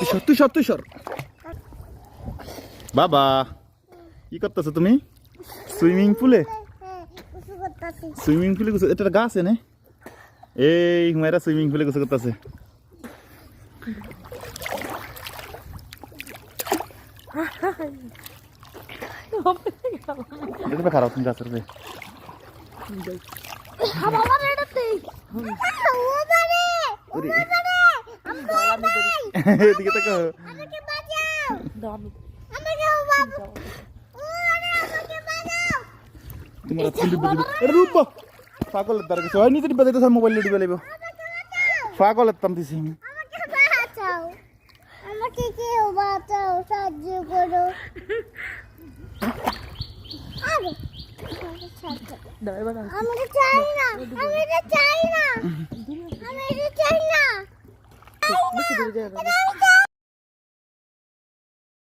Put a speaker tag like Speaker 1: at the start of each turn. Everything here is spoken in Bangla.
Speaker 1: তুই সর বাবা কি করতেছো তুমি সুইমিং পুলে গোসল এটা গা আছে না এই হুমায়রা সুইমিং পুলে গোসল করতেছে খারাপ তুমি গাছের এদিকে তাকাও পাগলের দ্বারা কিছু হয় নিজে ডিবা দিতে মোবাইল ডিবা লাগবে পাগলের তাম দিছি
Speaker 2: আমাকে কেউ বাঁচাও সাহায্য করো আমি চাই না আমি এটা চাই না আমি এটা চাই না